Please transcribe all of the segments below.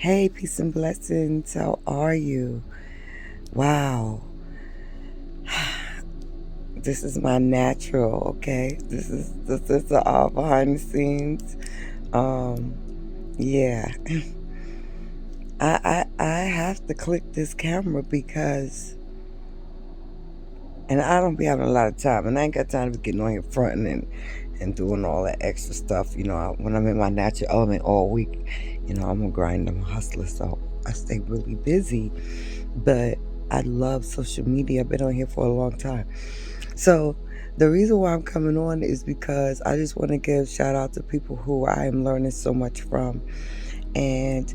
Hey, peace and blessings. How are you? Wow. This is my natural, okay? This is the all behind the scenes. Um, yeah. I have to click this camera because and I don't be having a lot of time, and I ain't got time to be getting on here fronting and doing all that extra stuff. When I'm in my natural element all week, I'm a grinder, I'm a hustler, so I stay really busy. But I love social media. I've been on here for a long time. So the reason why I'm coming on is because I just want to give shout out to people who I am learning so much from. And,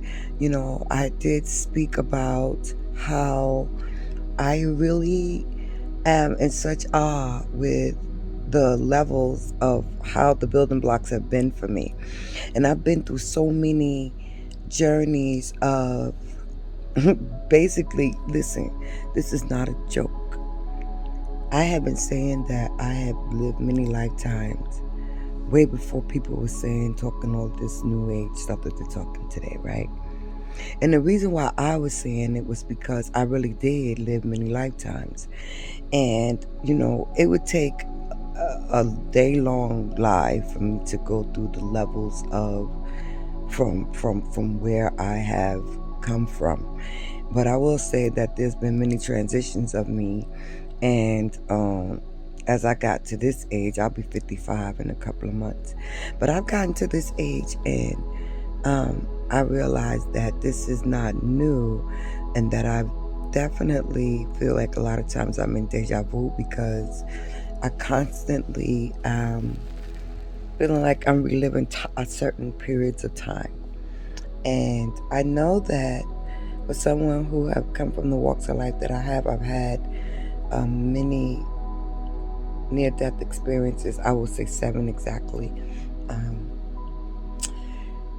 I did speak about how I really am in such awe with the levels of how the building blocks have been for me. And I've been through so many journeys of basically, listen, this is not a joke. I have been saying that I have lived many lifetimes way before people were talking all this new age stuff that they're talking today, right? And the reason why I was saying it was because I really did live many lifetimes. And, it would take a day long life for me to go through the levels of from where I have come from. But I will say that there's been many transitions of me, and as I got to this age, I'll be 55 in a couple of months. But I've gotten to this age, and I realized that this is not new, and that I definitely feel like a lot of times I'm in deja vu because I constantly feeling like I'm reliving certain periods of time. And I know that for someone who have come from the walks of life that I have, I've had many near-death experiences. I will say 7 exactly. Um,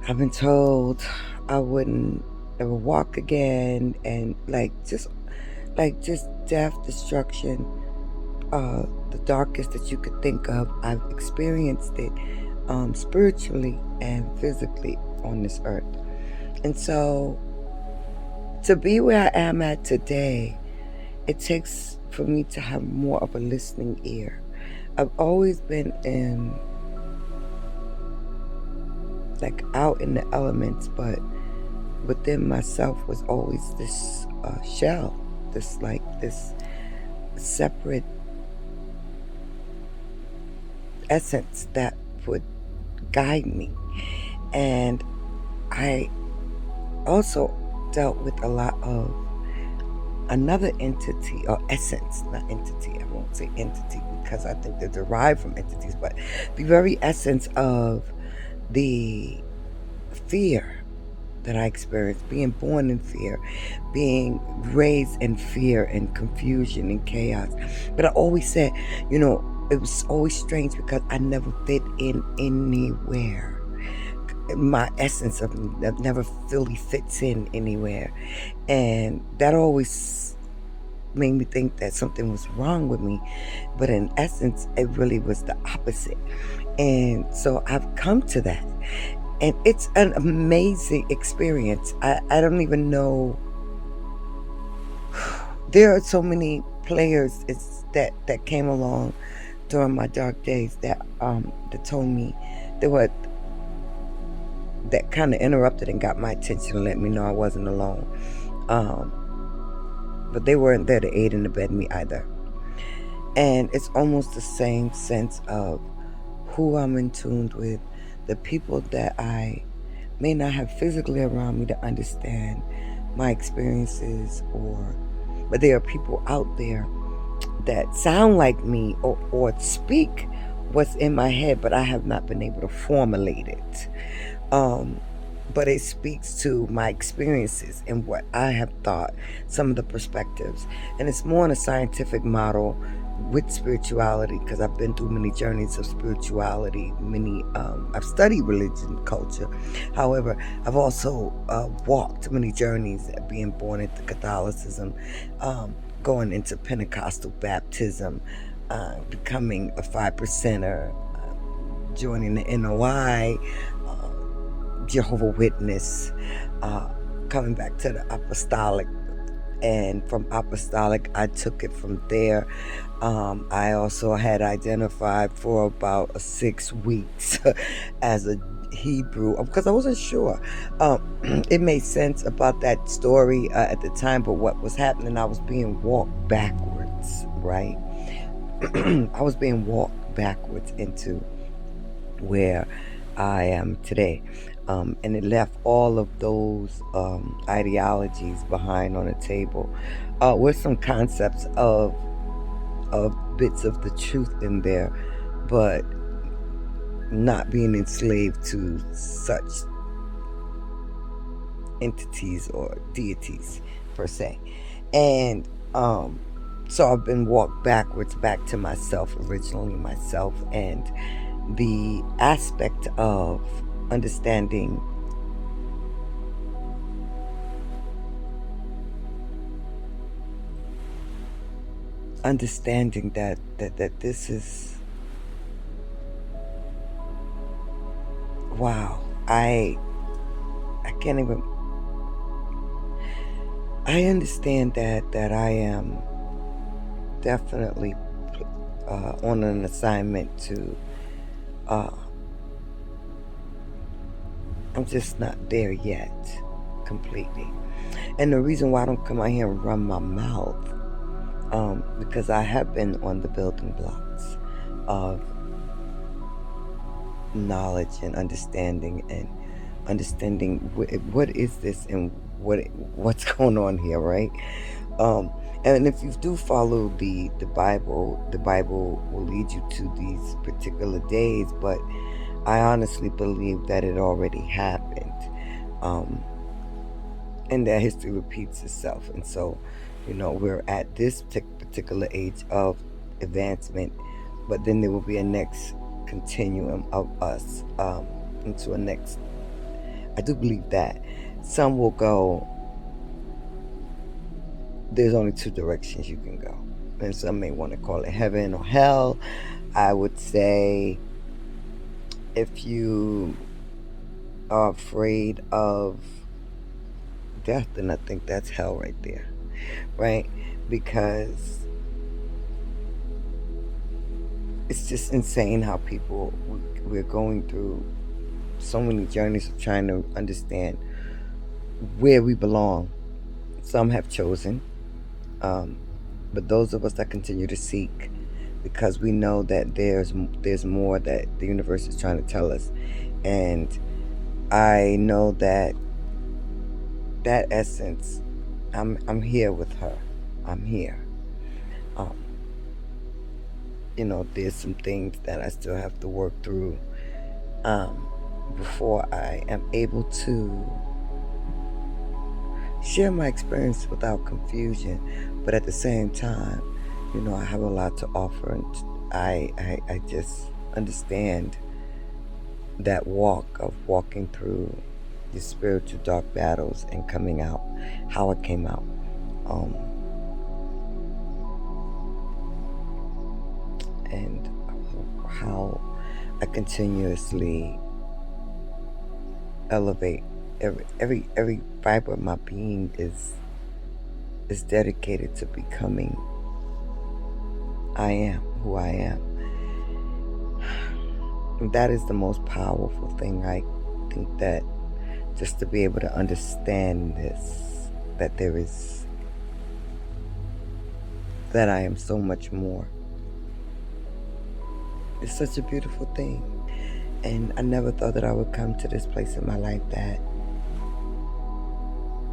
I've been told I wouldn't ever walk again, and just death, destruction, the darkest that you could think of. I've experienced it spiritually and physically on this earth. And so to be where I am at today, it takes for me to have more of a listening ear. I've always been out in the elements, but within myself was always this shell, this separate essence that would guide me. And I also dealt with a lot of another entity or essence, not entity. I won't say entity because I think they're derived from entities, but the very essence of the fear that I experienced, being born in fear, being raised in fear and confusion and chaos. But I always said, it was always strange because I never fit in anywhere. My essence of me that never fully fits in anywhere. And that always made me think that something was wrong with me. But in essence, it really was the opposite. And so I've come to that. And it's an amazing experience. I don't even know. There are so many players that came along during my dark days that told me that kind of interrupted and got my attention and let me know I wasn't alone. But they weren't there to aid and abet me either. And it's almost the same sense of who I'm in tune with, the people that I may not have physically around me to understand my experiences, but there are people out there that sound like me or speak what's in my head, but I have not been able to formulate it. But it speaks to my experiences and what I have thought, some of the perspectives. And it's more on a scientific model with spirituality because I've been through many journeys of spirituality. I've studied religion, culture. However, I've also walked many journeys, being born into Catholicism, going into Pentecostal baptism, becoming a 5%er, joining the NOI, Jehovah Witness, coming back to the apostolic, and from apostolic I took it from there. I also had identified for about 6 weeks as a Hebrew, because I wasn't sure. It made sense about that story at the time, but what was happening, I was being walked backwards, right? I was being walked backwards into where I am today. And it left all of those ideologies behind on the table, with some concepts of bits of the truth in there, but not being enslaved to such entities or deities per se. And so I've been walked backwards back to myself, originally myself, and the aspect of understanding that this is, wow, I can't even, I understand that I am definitely on an assignment to I'm just not there yet completely. And the reason why I don't come out here and run my mouth, because I have been on the building blocks of knowledge and understanding what is this and what's going on here, right? And if you do follow the Bible, the Bible will lead you to these particular days, but I honestly believe that it already happened, and that history repeats itself. And so, we're at this particular age of advancement, but then there will be a next continuum of us, into a next. I do believe that some will go, there's only 2 directions you can go, and some may want to call it heaven or hell. I would say, if you are afraid of death, then I think that's hell right there, right? Because it's just insane how we're going through so many journeys of trying to understand where we belong. Some have chosen, but those of us that continue to seek, because we know that there's more that the universe is trying to tell us. And I know that essence, I'm here with her. I'm here. There's some things that I still have to work through, before I am able to share my experience without confusion. But at the same time, I have a lot to offer, and I just understand that walk of walking through the spiritual dark battles and coming out, how I came out, and how I continuously elevate. Every fiber of my being is dedicated to becoming I am who I am. And that is the most powerful thing. I think that just to be able to understand this, that that I am so much more. It's such a beautiful thing. And I never thought that I would come to this place in my life that,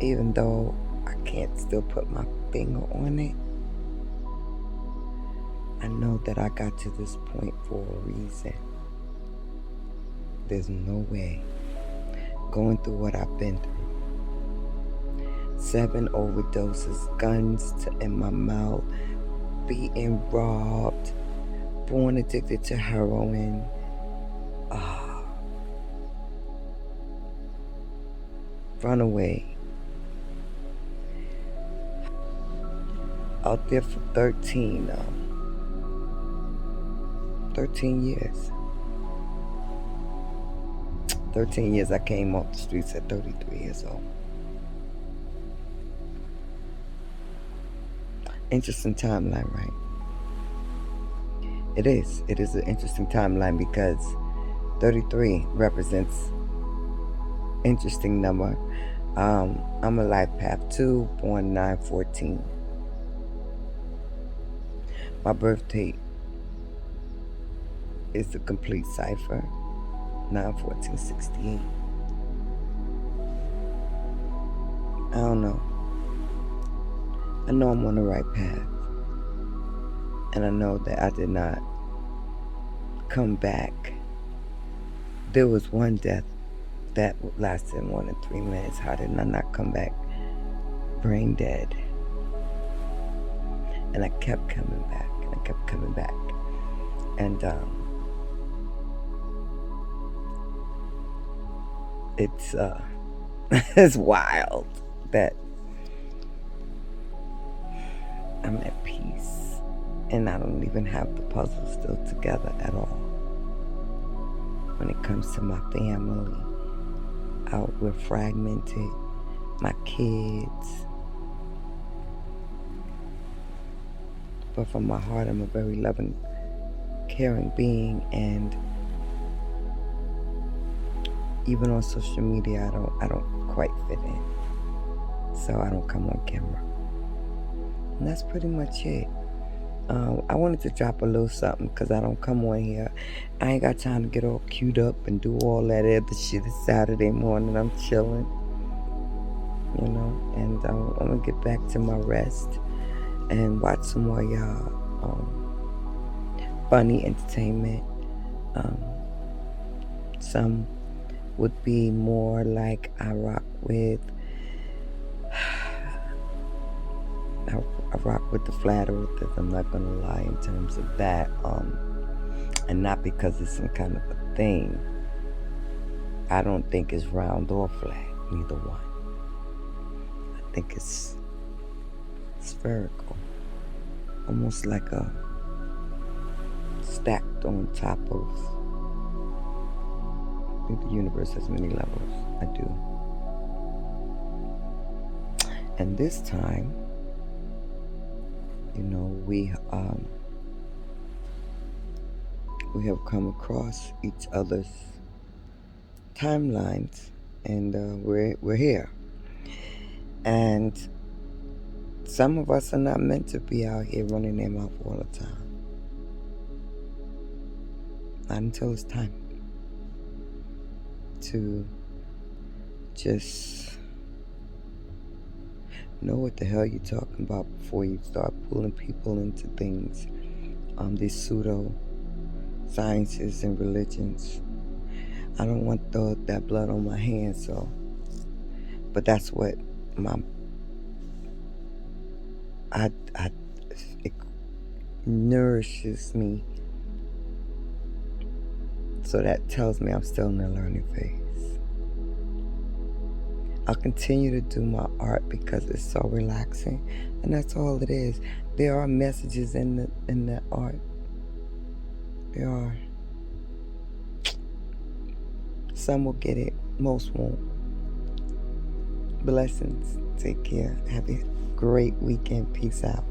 even though I can't still put my finger on it, I know that I got to this point for a reason. There's no way, going through what I've been through, 7 overdoses, guns in my mouth, being robbed, born addicted to heroin, runaway, out there for 13 years. 13 years. I came off the streets at 33 years old. interesting timeline, right? It is. It is an interesting timeline because 33 represents interesting number. I'm a life path 2, born 9/14. My birth date is the complete cipher, 9/14/68. I don't know. I know I'm on the right path. And I know that I did not come back. There was one death that lasted more than 3 minutes. How did I not come back brain dead? And I kept coming back, and I kept coming back. And it's it's wild that I'm at peace, and I don't even have the puzzle still together at all. When it comes to my family, we're fragmented. My kids. But from my heart, I'm a very loving, caring being, and even on social media, I don't quite fit in. So I don't come on camera. And that's pretty much it. I wanted to drop a little something because I don't come on here. I ain't got time to get all queued up and do all that other shit. It's Saturday morning. I'm chilling, you know, and I'm going to get back to my rest and watch some more y'all funny entertainment. Some would be more like I rock with the flat earthers, I'm not gonna lie, in terms of that, and not because it's some kind of a thing. I don't think it's round or flat, neither one. I think it's spherical, almost like a stacked on top of. I think the universe has many levels. I do. And this time, you know, we have come across each other's timelines, and we're here. And some of us are not meant to be out here running their mouth all the time. Not until it's time to just know what the hell you're talking about before you start pulling people into things. These pseudo sciences and religions. I don't want that blood on my hands, so. But that's what it nourishes me. So that tells me I'm still in the learning phase. I'll continue to do my art because it's so relaxing, and that's all it is. There are messages in the art. There are. Some will get it, most won't. Blessings. Take care. Have a great weekend. Peace out.